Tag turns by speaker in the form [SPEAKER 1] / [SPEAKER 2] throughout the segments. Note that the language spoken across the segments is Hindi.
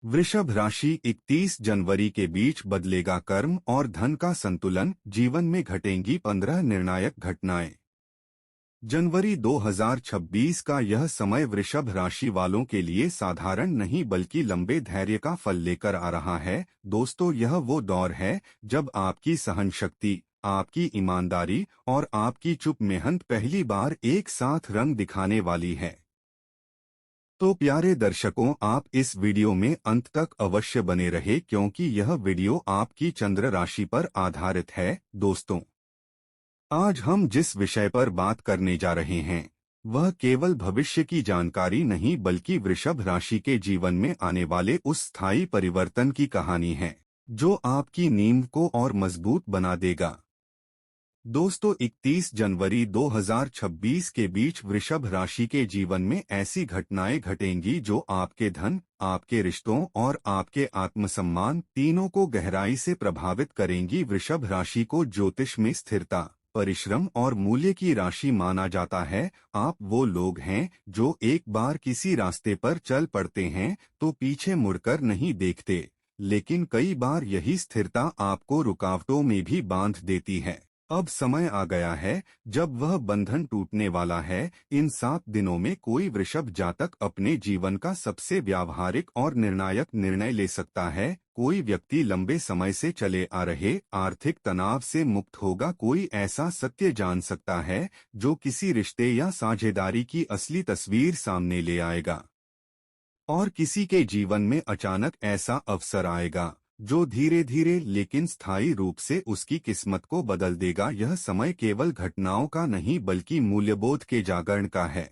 [SPEAKER 1] वृषभ राशि 31 जनवरी के बीच बदलेगा कर्म और धन का संतुलन। जीवन में घटेंगी 15 निर्णायक घटनाएं। जनवरी 2026 का यह समय वृषभ राशि वालों के लिए साधारण नहीं बल्कि लंबे धैर्य का फल लेकर आ रहा है। दोस्तों, यह वो दौर है जब आपकी सहन शक्ति, आपकी ईमानदारी और आपकी चुप मेहनत पहली बार एक साथ रंग दिखाने वाली है। तो प्यारे दर्शकों, आप इस वीडियो में अंत तक अवश्य बने रहे क्योंकि यह वीडियो आपकी चंद्र राशि पर आधारित है। दोस्तों, आज हम जिस विषय पर बात करने जा रहे हैं वह केवल भविष्य की जानकारी नहीं बल्कि वृषभ राशि के जीवन में आने वाले उस स्थायी परिवर्तन की कहानी है जो आपकी नींव को और मजबूत बना देगा। दोस्तों, 31 जनवरी 2026 के बीच वृषभ राशि के जीवन में ऐसी घटनाएं घटेंगी जो आपके धन, आपके रिश्तों और आपके आत्मसम्मान तीनों को गहराई से प्रभावित करेंगी। वृषभ राशि को ज्योतिष में स्थिरता, परिश्रम और मूल्य की राशि माना जाता है। आप वो लोग हैं जो एक बार किसी रास्ते पर चल पड़ते हैं तो पीछे मुड़कर नहीं देखते, लेकिन कई बार यही स्थिरता आपको रुकावटों में भी बांध देती है। अब समय आ गया है जब वह बंधन टूटने वाला है। इन 7 दिनों में कोई वृषभ जातक अपने जीवन का सबसे व्यावहारिक और निर्णायक निर्णय ले सकता है। कोई व्यक्ति लंबे समय से चले आ रहे आर्थिक तनाव से मुक्त होगा। कोई ऐसा सत्य जान सकता है जो किसी रिश्ते या साझेदारी की असली तस्वीर सामने ले आएगा। और किसी के जीवन में अचानक ऐसा अवसर आएगा जो धीरे धीरे लेकिन स्थायी रूप से उसकी किस्मत को बदल देगा। यह समय केवल घटनाओं का नहीं बल्कि मूल्यबोध के जागरण का है।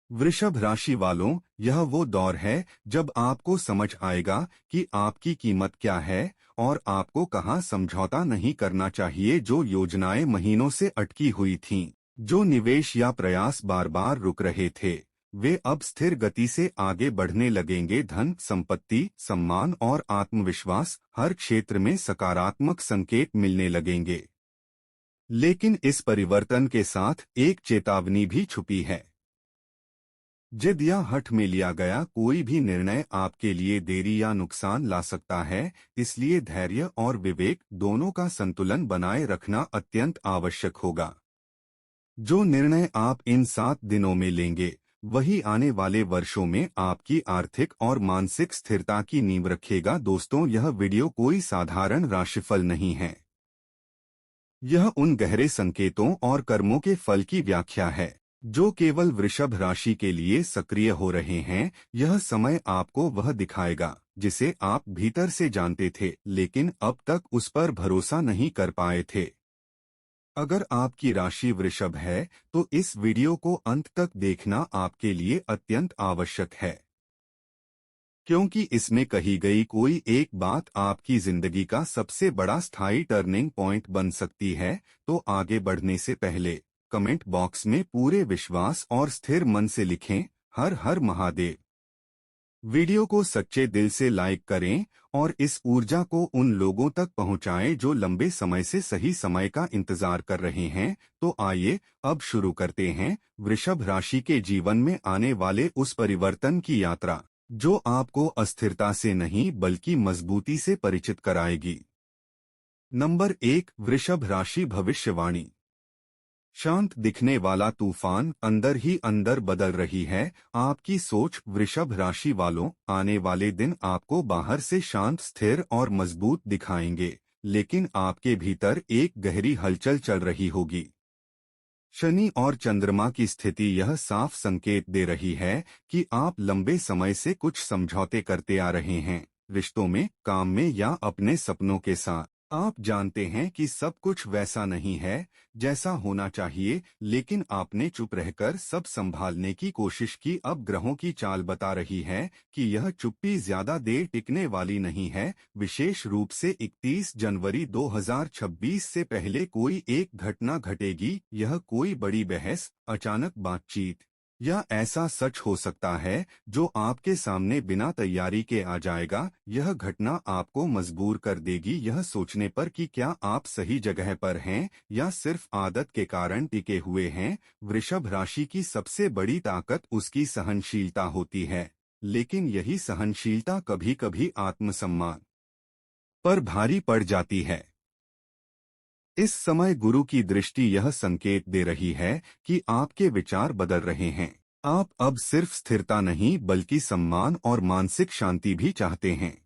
[SPEAKER 1] वृषभ राशि वालों, यह वो दौर है जब आपको समझ आएगा कि आपकी कीमत क्या है और आपको कहां समझौता नहीं करना चाहिए। जो योजनाएं महीनों से अटकी हुई थीं, जो निवेश या प्रयास बार बार रुक रहे थे, वे अब स्थिर गति से आगे बढ़ने लगेंगे। धन, संपत्ति, सम्मान और आत्मविश्वास हर क्षेत्र में सकारात्मक संकेत मिलने लगेंगे। लेकिन इस परिवर्तन के साथ एक चेतावनी भी छुपी है। जिद या हठ में लिया गया कोई भी निर्णय आपके लिए देरी या नुकसान ला सकता है, इसलिए धैर्य और विवेक दोनों का संतुलन बनाए रखना अत्यंत आवश्यक होगा। जो निर्णय आप इन 7 दिनों में लेंगे वही आने वाले वर्षों में आपकी आर्थिक और मानसिक स्थिरता की नींव रखेगा। दोस्तों, यह वीडियो कोई साधारण राशिफल नहीं है। यह उन गहरे संकेतों और कर्मों के फल की व्याख्या है जो केवल वृषभ राशि के लिए सक्रिय हो रहे हैं। यह समय आपको वह दिखाएगा जिसे आप भीतर से जानते थे लेकिन अब तक उस पर भरोसा नहीं कर पाए थे। अगर आपकी राशि वृषभ है तो इस वीडियो को अंत तक देखना आपके लिए अत्यंत आवश्यक है, क्योंकि इसमें कही गई कोई एक बात आपकी जिंदगी का सबसे बड़ा स्थायी टर्निंग पॉइंट बन सकती है। तो आगे बढ़ने से पहले कमेंट बॉक्स में पूरे विश्वास और स्थिर मन से लिखें, हर हर महादेव। वीडियो को सच्चे दिल से लाइक करें और इस ऊर्जा को उन लोगों तक पहुंचाएं जो लंबे समय से सही समय का इंतजार कर रहे हैं। तो आइए अब शुरू करते हैं वृषभ राशि के जीवन में आने वाले उस परिवर्तन की यात्रा जो आपको अस्थिरता से नहीं बल्कि मजबूती से परिचित कराएगी। नंबर 1, वृषभ राशि भविष्यवाणी। शांत दिखने वाला तूफान अंदर ही अंदर बदल रही है आपकी सोच। वृषभ राशि वालों, आने वाले दिन आपको बाहर से शांत, स्थिर और मजबूत दिखाएंगे, लेकिन आपके भीतर एक गहरी हलचल चल रही होगी। शनि और चंद्रमा की स्थिति यह साफ संकेत दे रही है कि आप लंबे समय से कुछ समझौते करते आ रहे हैं, रिश्तों में, काम में या अपने सपनों के साथ। आप जानते हैं कि सब कुछ वैसा नहीं है जैसा होना चाहिए, लेकिन आपने चुप रहकर सब संभालने की कोशिश की। अब ग्रहों की चाल बता रही है कि यह चुप्पी ज्यादा देर टिकने वाली नहीं है। विशेष रूप से 31 जनवरी 2026 से पहले कोई एक घटना घटेगी। यह कोई बड़ी बहस, अचानक बातचीत या ऐसा सच हो सकता है जो आपके सामने बिना तैयारी के आ जाएगा। यह घटना आपको मजबूर कर देगी यह सोचने पर कि क्या आप सही जगह पर हैं या सिर्फ आदत के कारण टिके हुए हैं। वृषभ राशि की सबसे बड़ी ताकत उसकी सहनशीलता होती है। लेकिन यही सहनशीलता कभी कभी आत्मसम्मान पर भारी पड़ जाती है। इस समय गुरु की दृष्टि यह संकेत दे रही है कि आपके विचार बदल रहे हैं। आप अब सिर्फ स्थिरता नहीं बल्कि सम्मान और मानसिक शांति भी चाहते हैं।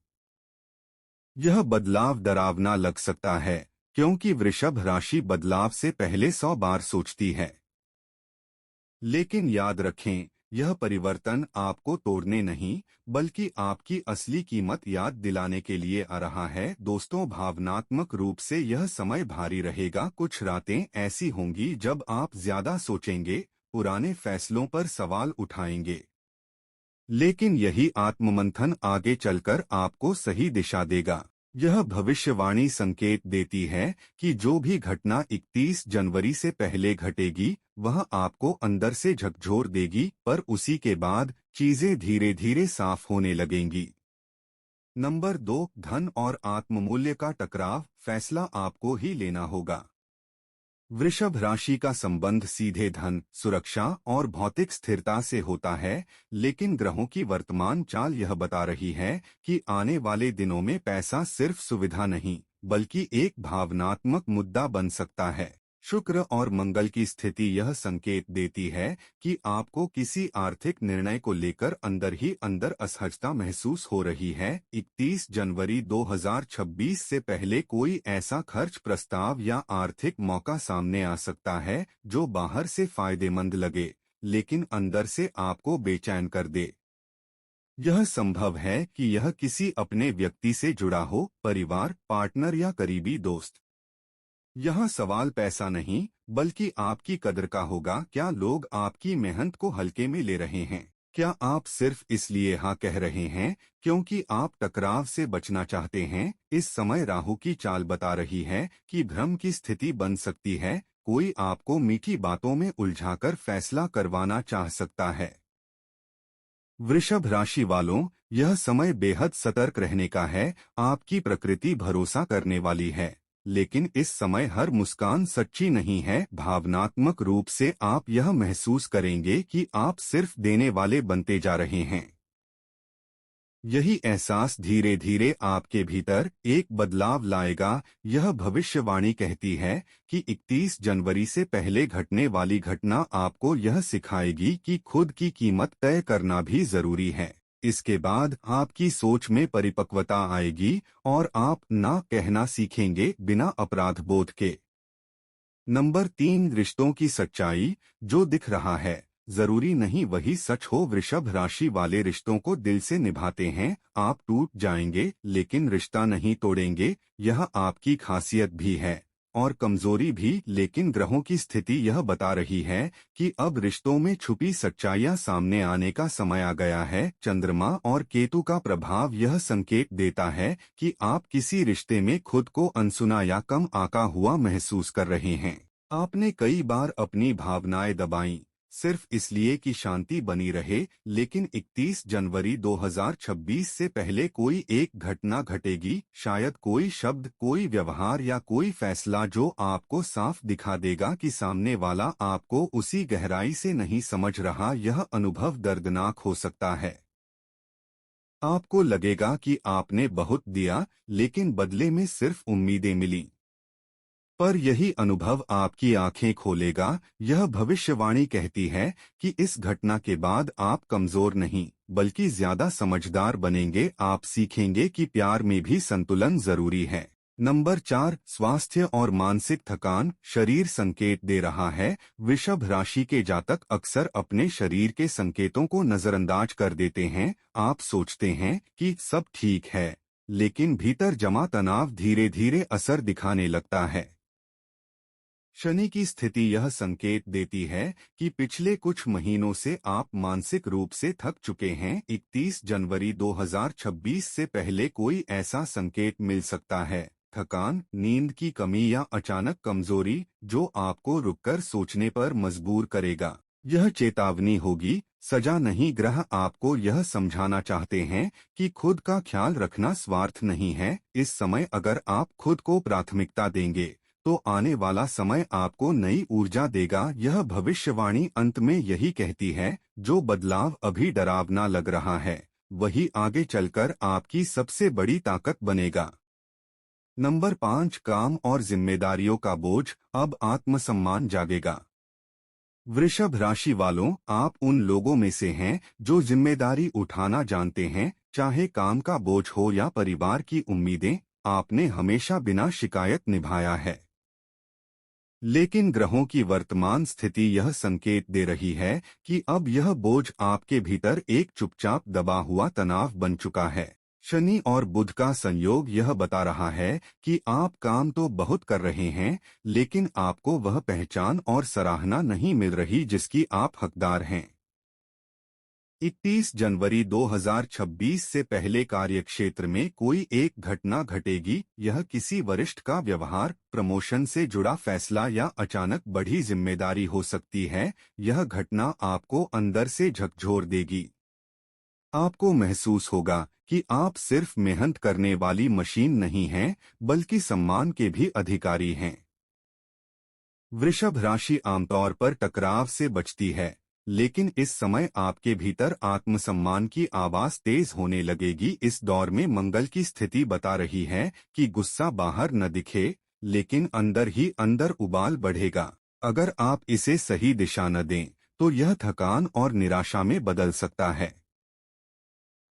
[SPEAKER 1] यह बदलाव डरावना लग सकता है, क्योंकि वृषभ राशि बदलाव से पहले 100 बार सोचती है। लेकिन याद रखें, यह परिवर्तन आपको तोड़ने नहीं बल्कि आपकी असली कीमत याद दिलाने के लिए आ रहा है। दोस्तों, भावनात्मक रूप से यह समय भारी रहेगा। कुछ रातें ऐसी होंगी जब आप ज्यादा सोचेंगे, पुराने फैसलों पर सवाल उठाएंगे। लेकिन यही आत्ममंथन आगे चलकर आपको सही दिशा देगा। यह भविष्यवाणी संकेत देती है कि जो भी घटना 31 जनवरी से पहले घटेगी वह आपको अंदर से झकझोर देगी, पर उसी के बाद चीजें धीरे धीरे साफ होने लगेंगी। नंबर 2, धन और आत्ममूल्य का टकराव। फैसला आपको ही लेना होगा। वृषभ राशि का संबंध सीधे धन, सुरक्षा और भौतिक स्थिरता से होता है, लेकिन ग्रहों की वर्तमान चाल यह बता रही है कि आने वाले दिनों में पैसा सिर्फ सुविधा नहीं बल्कि एक भावनात्मक मुद्दा बन सकता है। शुक्र और मंगल की स्थिति यह संकेत देती है कि आपको किसी आर्थिक निर्णय को लेकर अंदर ही अंदर असहजता महसूस हो रही है। 31 जनवरी 2026 से पहले कोई ऐसा खर्च प्रस्ताव या आर्थिक मौका सामने आ सकता है जो बाहर से फायदेमंद लगे, लेकिन अंदर से आपको बेचैन कर दे। यह संभव है कि यह किसी अपने व्यक्ति से जुड़ा हो, परिवार, पार्टनर या करीबी दोस्त। यहाँ सवाल पैसा नहीं बल्कि आपकी कदर का होगा। क्या लोग आपकी मेहनत को हल्के में ले रहे हैं? क्या आप सिर्फ इसलिए हाँ कह रहे हैं क्योंकि आप टकराव से बचना चाहते हैं? इस समय राहु की चाल बता रही है कि भ्रम की स्थिति बन सकती है। कोई आपको मीठी बातों में उलझाकर फैसला करवाना चाह सकता है। वृषभ राशि वालों, यह समय बेहद सतर्क रहने का है। आपकी प्रकृति भरोसा करने वाली है, लेकिन इस समय हर मुस्कान सच्ची नहीं है। भावनात्मक रूप से आप यह महसूस करेंगे कि आप सिर्फ देने वाले बनते जा रहे हैं। यही एहसास धीरे धीरे आपके भीतर एक बदलाव लाएगा। यह भविष्यवाणी कहती है कि 31 जनवरी से पहले घटने वाली घटना आपको यह सिखाएगी कि खुद की कीमत तय करना भी जरूरी है। इसके बाद आपकी सोच में परिपक्वता आएगी और आप ना कहना सीखेंगे बिना अपराध बोध के। नंबर 3, रिश्तों की सच्चाई। जो दिख रहा है जरूरी नहीं वही सच हो। वृषभ राशि वाले रिश्तों को दिल से निभाते हैं। आप टूट जाएंगे लेकिन रिश्ता नहीं तोड़ेंगे। यह आपकी खासियत भी है और कमजोरी भी, लेकिन ग्रहों की स्थिति यह बता रही है कि अब रिश्तों में छुपी सच्चाइयां सामने आने का समय आ गया है। चंद्रमा और केतु का प्रभाव यह संकेत देता है कि आप किसी रिश्ते में खुद को अनसुना या कम आका हुआ महसूस कर रहे हैं। आपने कई बार अपनी भावनाएं दबाई सिर्फ इसलिए कि शांति बनी रहे, लेकिन 31 जनवरी 2026 से पहले कोई एक घटना घटेगी, शायद कोई शब्द, कोई व्यवहार या कोई फैसला जो आपको साफ दिखा देगा कि सामने वाला आपको उसी गहराई से नहीं समझ रहा। यह अनुभव दर्दनाक हो सकता है। आपको लगेगा कि आपने बहुत दिया लेकिन बदले में सिर्फ उम्मीदें मिली, पर यही अनुभव आपकी आंखें खोलेगा। यह भविष्यवाणी कहती है कि इस घटना के बाद आप कमजोर नहीं बल्कि ज्यादा समझदार बनेंगे। आप सीखेंगे कि प्यार में भी संतुलन जरूरी है। नंबर 4, स्वास्थ्य और मानसिक थकान। शरीर संकेत दे रहा है। वृषभ राशि के जातक अक्सर अपने शरीर के संकेतों को नजरअंदाज कर देते हैं। आप सोचते हैं कि सब ठीक है, लेकिन भीतर जमा तनाव धीरे धीरे असर दिखाने लगता है। शनि की स्थिति यह संकेत देती है कि पिछले कुछ महीनों से आप मानसिक रूप से थक चुके हैं। 31 जनवरी 2026 से पहले कोई ऐसा संकेत मिल सकता है, थकान, नींद की कमी या अचानक कमजोरी, जो आपको रुककर सोचने पर मजबूर करेगा। यह चेतावनी होगी, सजा नहीं। ग्रह आपको यह समझाना चाहते हैं कि खुद का ख्याल रखना स्वार्थ नहीं है। इस समय अगर आप खुद को प्राथमिकता देंगे तो आने वाला समय आपको नई ऊर्जा देगा। यह भविष्यवाणी अंत में यही कहती है, जो बदलाव अभी डरावना लग रहा है, वही आगे चलकर आपकी सबसे बड़ी ताकत बनेगा। नंबर 5, काम और जिम्मेदारियों का बोझ, अब आत्मसम्मान जागेगा। वृषभ राशि वालों, आप उन लोगों में से हैं जो जिम्मेदारी उठाना जानते हैं, चाहे काम का बोझ हो या परिवार की उम्मीदें, आपने हमेशा बिना शिकायत निभाया है। लेकिन ग्रहों की वर्तमान स्थिति यह संकेत दे रही है कि अब यह बोझ आपके भीतर एक चुपचाप दबा हुआ तनाव बन चुका है। शनि और बुध का संयोग यह बता रहा है कि आप काम तो बहुत कर रहे हैं, लेकिन आपको वह पहचान और सराहना नहीं मिल रही जिसकी आप हकदार हैं। 31 जनवरी 2026 से पहले कार्यक्षेत्र में कोई एक घटना घटेगी। यह किसी वरिष्ठ का व्यवहार, प्रमोशन से जुड़ा फैसला या अचानक बढ़ी जिम्मेदारी हो सकती है। यह घटना आपको अंदर से झकझोर देगी। आपको महसूस होगा कि आप सिर्फ मेहनत करने वाली मशीन नहीं हैं, बल्कि सम्मान के भी अधिकारी हैं। वृषभ राशि आमतौर पर टकराव से बचती है, लेकिन इस समय आपके भीतर आत्मसम्मान की आवाज तेज होने लगेगी। इस दौर में मंगल की स्थिति बता रही है कि गुस्सा बाहर न दिखे, लेकिन अंदर ही अंदर उबाल बढ़ेगा। अगर आप इसे सही दिशा न दें, तो यह थकान और निराशा में बदल सकता है।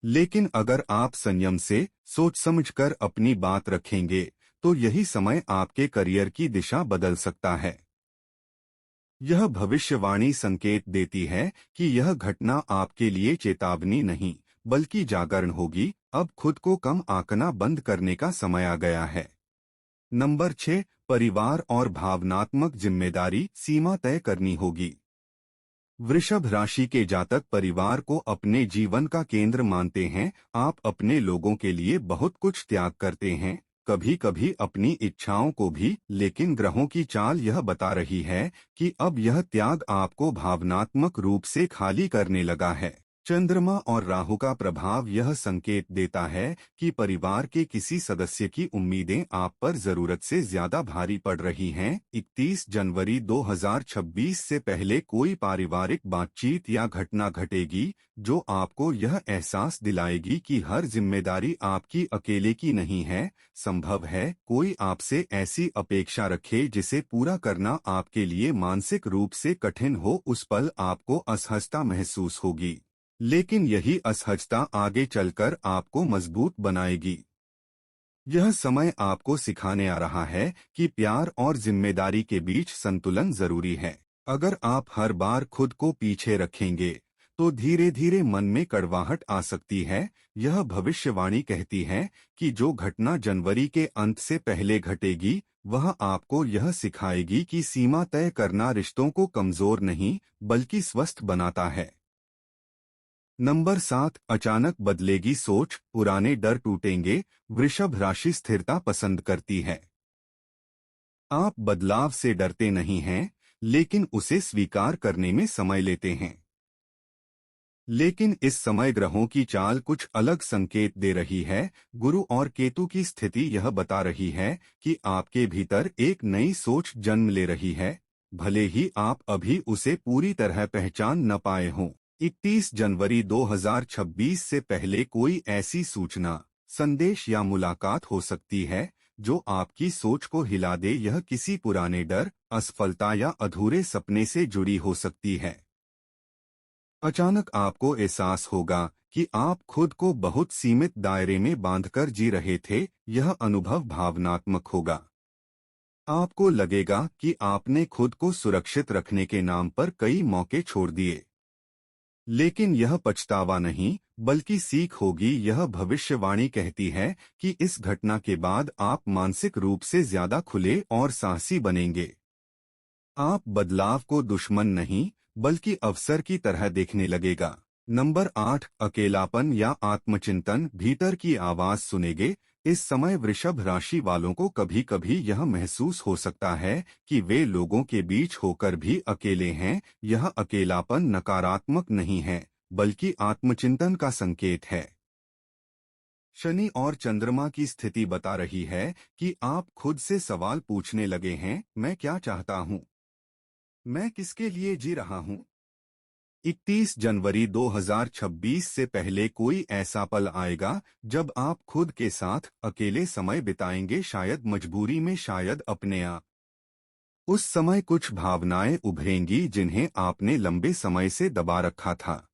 [SPEAKER 1] लेकिन अगर आप संयम से सोच समझकर अपनी बात रखेंगे, तो यही समय आपके करियर की दिशा बदल सकता है। यह भविष्यवाणी संकेत देती है कि यह घटना आपके लिए चेतावनी नहीं, बल्कि जागरण होगी। अब खुद को कम आंकना बंद करने का समय आ गया है। नंबर 6, परिवार और भावनात्मक जिम्मेदारी, सीमा तय करनी होगी। वृषभ राशि के जातक परिवार को अपने जीवन का केंद्र मानते हैं। आप अपने लोगों के लिए बहुत कुछ त्याग करते हैं, कभी कभी अपनी इच्छाओं को भी। लेकिन ग्रहों की चाल यह बता रही है कि अब यह त्याग आपको भावनात्मक रूप से खाली करने लगा है। चंद्रमा और राहु का प्रभाव यह संकेत देता है कि परिवार के किसी सदस्य की उम्मीदें आप पर जरूरत से ज्यादा भारी पड़ रही हैं। 31 जनवरी 2026 से पहले कोई पारिवारिक बातचीत या घटना घटेगी जो आपको यह एहसास दिलाएगी कि हर जिम्मेदारी आपकी अकेले की नहीं है। संभव है कोई आपसे ऐसी अपेक्षा रखे जिसे पूरा करना आपके लिए मानसिक रूप से कठिन हो। उस पल आपको असहजता महसूस होगी, लेकिन यही असहजता आगे चलकर आपको मजबूत बनाएगी। यह समय आपको सिखाने आ रहा है कि प्यार और जिम्मेदारी के बीच संतुलन जरूरी है। अगर आप हर बार खुद को पीछे रखेंगे, तो धीरे धीरे मन में कड़वाहट आ सकती है। यह भविष्यवाणी कहती है कि जो घटना जनवरी के अंत से पहले घटेगी, वह आपको यह सिखाएगी कि सीमा तय करना रिश्तों को कमजोर नहीं, बल्कि स्वस्थ बनाता है। नंबर 7, अचानक बदलेगी सोच, पुराने डर टूटेंगे। वृषभ राशि स्थिरता पसंद करती है। आप बदलाव से डरते नहीं हैं, लेकिन उसे स्वीकार करने में समय लेते हैं। लेकिन इस समय ग्रहों की चाल कुछ अलग संकेत दे रही है। गुरु और केतु की स्थिति यह बता रही है कि आपके भीतर एक नई सोच जन्म ले रही है, भले ही आप अभी उसे पूरी तरह पहचान न पाए हों। 31 जनवरी 2026 से पहले कोई ऐसी सूचना, संदेश या मुलाकात हो सकती है जो आपकी सोच को हिला दे। यह किसी पुराने डर, असफलता या अधूरे सपने से जुड़ी हो सकती है। अचानक आपको एहसास होगा कि आप खुद को बहुत सीमित दायरे में बांधकर जी रहे थे। यह अनुभव भावनात्मक होगा। आपको लगेगा कि आपने खुद को सुरक्षित रखने के नाम पर कई मौके छोड़ दिए। लेकिन यह पछतावा नहीं, बल्कि सीख होगी। यह भविष्यवाणी कहती है कि इस घटना के बाद आप मानसिक रूप से ज्यादा खुले और साहसी बनेंगे। आप बदलाव को दुश्मन नहीं, बल्कि अवसर की तरह देखने लगेगा। नंबर 8, अकेलापन या आत्मचिंतन, भीतर की आवाज सुनेंगे। इस समय वृषभ राशि वालों को कभी कभी यह महसूस हो सकता है कि वे लोगों के बीच होकर भी अकेले हैं। यह अकेलापन नकारात्मक नहीं है, बल्कि आत्मचिंतन का संकेत है। शनि और चंद्रमा की स्थिति बता रही है कि आप खुद से सवाल पूछने लगे हैं, मैं क्या चाहता हूँ, मैं किसके लिए जी रहा हूँ। 31 जनवरी 2026 से पहले कोई ऐसा पल आएगा जब आप खुद के साथ अकेले समय बिताएंगे, शायद मजबूरी में, शायद अपने आप। उस समय कुछ भावनाएं उभरेंगी जिन्हें आपने लंबे समय से दबा रखा था।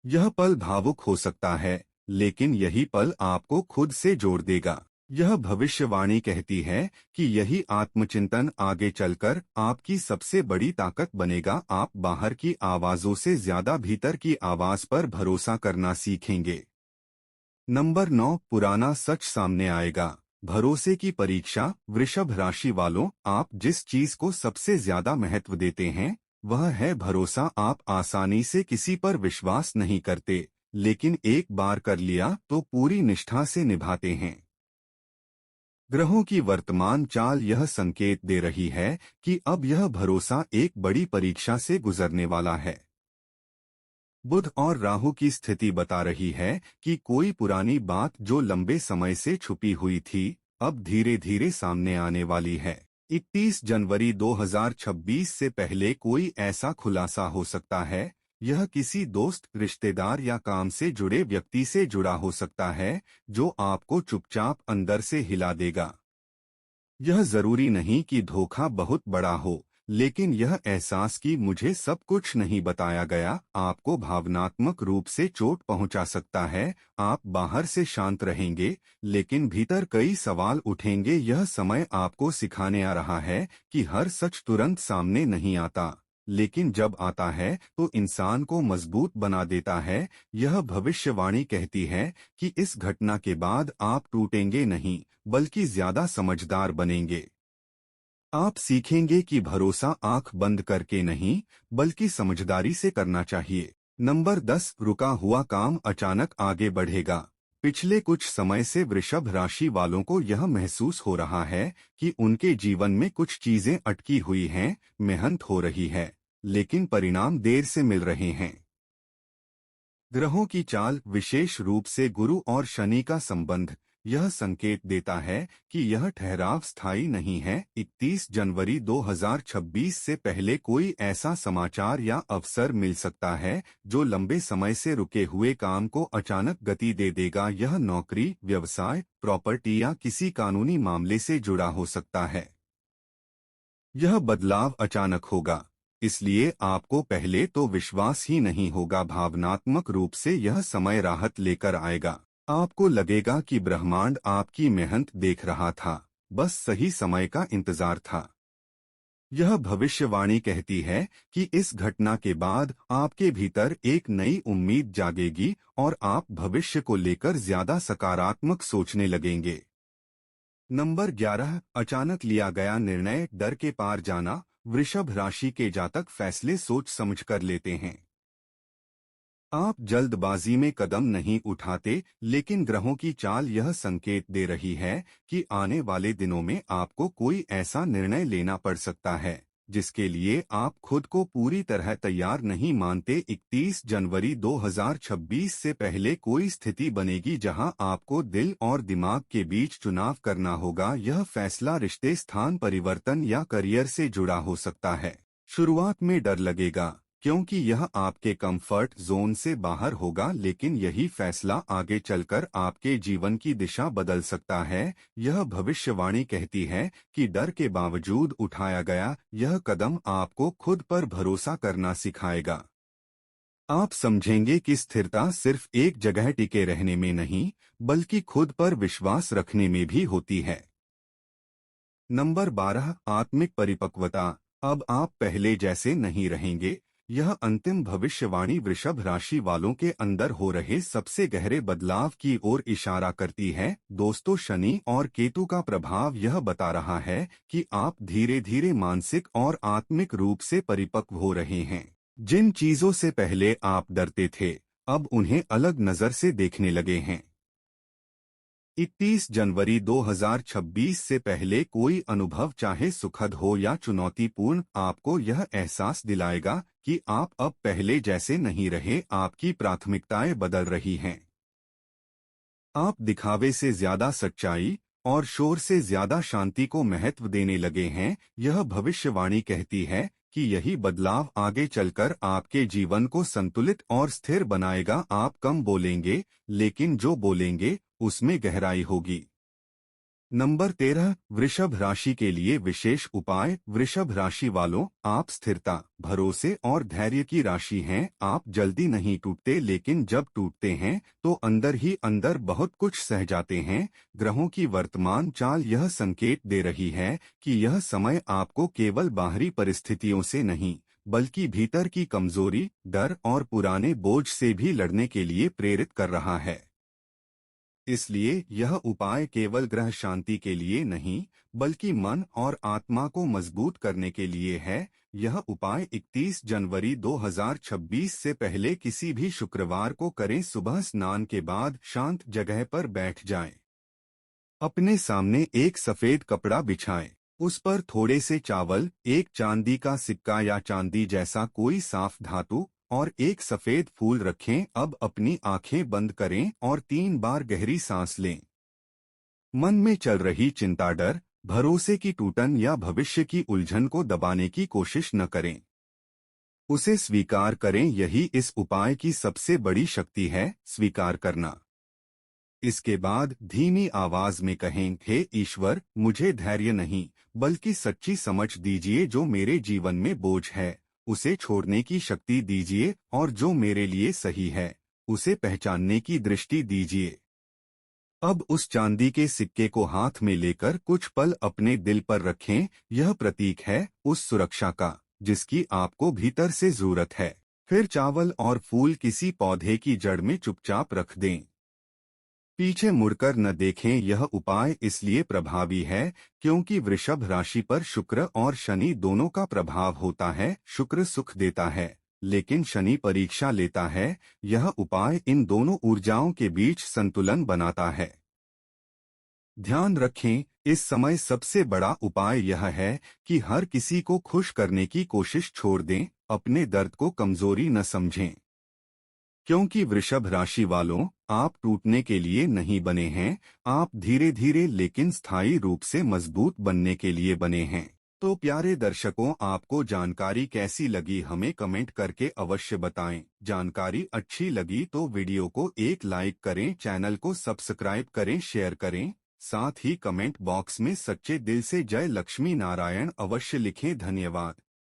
[SPEAKER 1] यह पल भावुक हो सकता है, लेकिन यही पल आपको खुद से जोड़ देगा। यह भविष्यवाणी कहती है कि यही आत्मचिंतन आगे चलकर आपकी सबसे बड़ी ताकत बनेगा। आप बाहर की आवाजों से ज्यादा भीतर की आवाज पर भरोसा करना सीखेंगे। नंबर 9, पुराना सच सामने आएगा। भरोसे की परीक्षा। वृषभ राशि वालों, आप जिस चीज को सबसे ज्यादा महत्व देते हैं वह है भरोसा। आप आसानी से किसी पर विश्वास नहीं करते, लेकिन एक बार कर लिया तो पूरी निष्ठा से निभाते हैं। ग्रहों की वर्तमान चाल यह संकेत दे रही है कि अब यह भरोसा एक बड़ी परीक्षा से गुजरने वाला है। बुध और राहु की स्थिति बता रही है कि कोई पुरानी बात जो लंबे समय से छुपी हुई थी अब धीरे धीरे सामने आने वाली है। 31 जनवरी 2026 से पहले कोई ऐसा खुलासा हो सकता है। यह किसी दोस्त, रिश्तेदार या काम से जुड़े व्यक्ति से जुड़ा हो सकता है जो आपको चुपचाप अंदर से हिला देगा। यह जरूरी नहीं कि धोखा बहुत बड़ा हो, लेकिन यह एहसास कि मुझे सब कुछ नहीं बताया गया आपको भावनात्मक रूप से चोट पहुंचा सकता है। आप बाहर से शांत रहेंगे, लेकिन भीतर कई सवाल उठेंगे। यह समय आपको सिखाने आ रहा है कि हर सच तुरंत सामने नहीं आता, लेकिन जब आता है तो इंसान को मजबूत बना देता है। यह भविष्यवाणी कहती है कि इस घटना के बाद आप टूटेंगे नहीं, बल्कि ज्यादा समझदार बनेंगे। आप सीखेंगे कि भरोसा आंख बंद करके नहीं, बल्कि समझदारी से करना चाहिए। नंबर 10, रुका हुआ काम अचानक आगे बढ़ेगा। पिछले कुछ समय से वृषभ राशि वालों को यह महसूस हो रहा है कि उनके जीवन में कुछ चीजें अटकी हुई हैं। मेहनत हो रही है, लेकिन परिणाम देर से मिल रहे हैं। ग्रहों की चाल, विशेष रूप से गुरु और शनि का संबंध, यह संकेत देता है कि यह ठहराव स्थायी नहीं है। 31 जनवरी 2026 से पहले कोई ऐसा समाचार या अवसर मिल सकता है जो लंबे समय से रुके हुए काम को अचानक गति दे देगा। यह नौकरी, व्यवसाय, प्रॉपर्टी या किसी कानूनी मामले से जुड़ा हो सकता है। यह बदलाव अचानक होगा, इसलिए आपको पहले तो विश्वास ही नहीं होगा। भावनात्मक रूप से यह समय राहत लेकर आएगा। आपको लगेगा कि ब्रह्मांड आपकी मेहनत देख रहा था, बस सही समय का इंतजार था। यह भविष्यवाणी कहती है कि इस घटना के बाद आपके भीतर एक नई उम्मीद जागेगी और आप भविष्य को लेकर ज्यादा सकारात्मक सोचने लगेंगे। नंबर 11, अचानक लिया गया निर्णय, डर के पार जाना। वृषभ राशि के जातक फैसले सोच समझ कर लेते हैं। आप जल्दबाजी में कदम नहीं उठाते, लेकिन ग्रहों की चाल यह संकेत दे रही है कि आने वाले दिनों में आपको कोई ऐसा निर्णय लेना पड़ सकता है जिसके लिए आप खुद को पूरी तरह तैयार नहीं मानते। 31 जनवरी 2026 से पहले कोई स्थिति बनेगी जहां आपको दिल और दिमाग के बीच चुनाव करना होगा। यह फैसला रिश्ते, स्थान परिवर्तन या करियर से जुड़ा हो सकता है। शुरुआत में डर लगेगा क्योंकि यह आपके कंफर्ट जोन से बाहर होगा, लेकिन यही फैसला आगे चलकर आपके जीवन की दिशा बदल सकता है। यह भविष्यवाणी कहती है कि डर के बावजूद उठाया गया यह कदम आपको खुद पर भरोसा करना सिखाएगा। आप समझेंगे कि स्थिरता सिर्फ एक जगह टिके रहने में नहीं, बल्कि खुद पर विश्वास रखने में भी होती है। नंबर 12, आत्मिक परिपक्वता। अब आप पहले जैसे नहीं रहेंगे। यह अंतिम भविष्यवाणी वृषभ राशि वालों के अंदर हो रहे सबसे गहरे बदलाव की ओर इशारा करती है। दोस्तों, शनि और केतु का प्रभाव यह बता रहा है कि आप धीरे धीरे मानसिक और आत्मिक रूप से परिपक्व हो रहे हैं। जिन चीजों से पहले आप डरते थे, अब उन्हें अलग नजर से देखने लगे हैं। 31 जनवरी 2026 से पहले कोई अनुभव, चाहे सुखद हो या चुनौतीपूर्ण, आपको यह एहसास दिलाएगा कि आप अब पहले जैसे नहीं रहे। आपकी प्राथमिकताएं बदल रही हैं। आप दिखावे से ज्यादा सच्चाई और शोर से ज्यादा शांति को महत्व देने लगे हैं। यह भविष्यवाणी कहती है कि यही बदलाव आगे चलकर आपके जीवन को संतुलित और स्थिर बनाएगा। आप कम बोलेंगे, लेकिन जो बोलेंगे उसमें गहराई होगी। नंबर 13, वृषभ राशि के लिए विशेष उपाय। वृषभ राशि वालों, आप स्थिरता, भरोसे और धैर्य की राशि हैं। आप जल्दी नहीं टूटते, लेकिन जब टूटते हैं तो अंदर ही अंदर बहुत कुछ सह जाते हैं। ग्रहों की वर्तमान चाल यह संकेत दे रही है कि यह समय आपको केवल बाहरी परिस्थितियों से नहीं, बल्कि भीतर की कमजोरी, डर और पुराने बोझ से भी लड़ने के लिए प्रेरित कर रहा है। इसलिए यह उपाय केवल ग्रह शांति के लिए नहीं, बल्कि मन और आत्मा को मजबूत करने के लिए है। यह उपाय 31 जनवरी 2026 से पहले किसी भी शुक्रवार को करें। सुबह स्नान के बाद शांत जगह पर बैठ जाएं। अपने सामने एक सफेद कपड़ा बिछाएं। उस पर थोड़े से चावल, एक चांदी का सिक्का या चांदी जैसा कोई साफ धातु और एक सफेद फूल रखें। अब अपनी आंखें बंद करें और 3 बार गहरी सांस लें। मन में चल रही चिंता, डर, भरोसे की टूटन या भविष्य की उलझन को दबाने की कोशिश न करें। उसे स्वीकार करें। यही इस उपाय की सबसे बड़ी शक्ति है, स्वीकार करना। इसके बाद धीमी आवाज में कहें, हे ईश्वर, मुझे धैर्य नहीं बल्कि सच्ची समझ दीजिए। जो मेरे जीवन में बोझ है उसे छोड़ने की शक्ति दीजिए, और जो मेरे लिए सही है उसे पहचानने की दृष्टि दीजिए। अब उस चांदी के सिक्के को हाथ में लेकर कुछ पल अपने दिल पर रखें। यह प्रतीक है उस सुरक्षा का जिसकी आपको भीतर से जरूरत है। फिर चावल और फूल किसी पौधे की जड़ में चुपचाप रख दें। पीछे मुड़कर न देखें। यह उपाय इसलिए प्रभावी है क्योंकि वृषभ राशि पर शुक्र और शनि दोनों का प्रभाव होता है। शुक्र सुख देता है, लेकिन शनि परीक्षा लेता है। यह उपाय इन दोनों ऊर्जाओं के बीच संतुलन बनाता है। ध्यान रखें, इस समय सबसे बड़ा उपाय यह है कि हर किसी को खुश करने की कोशिश छोड़ दें। अपने दर्द को कमजोरी न समझें, क्योंकि वृषभ राशि वालों, आप टूटने के लिए नहीं बने हैं। आप धीरे धीरे लेकिन स्थायी रूप से मजबूत बनने के लिए बने हैं। तो प्यारे दर्शकों, आपको जानकारी कैसी लगी हमें कमेंट करके अवश्य बताएं। जानकारी अच्छी लगी तो वीडियो को एक लाइक करें, चैनल को सब्सक्राइब करें, शेयर करें। साथ ही कमेंट बॉक्स में सच्चे दिल से जय लक्ष्मी नारायण अवश्य लिखें। धन्यवाद।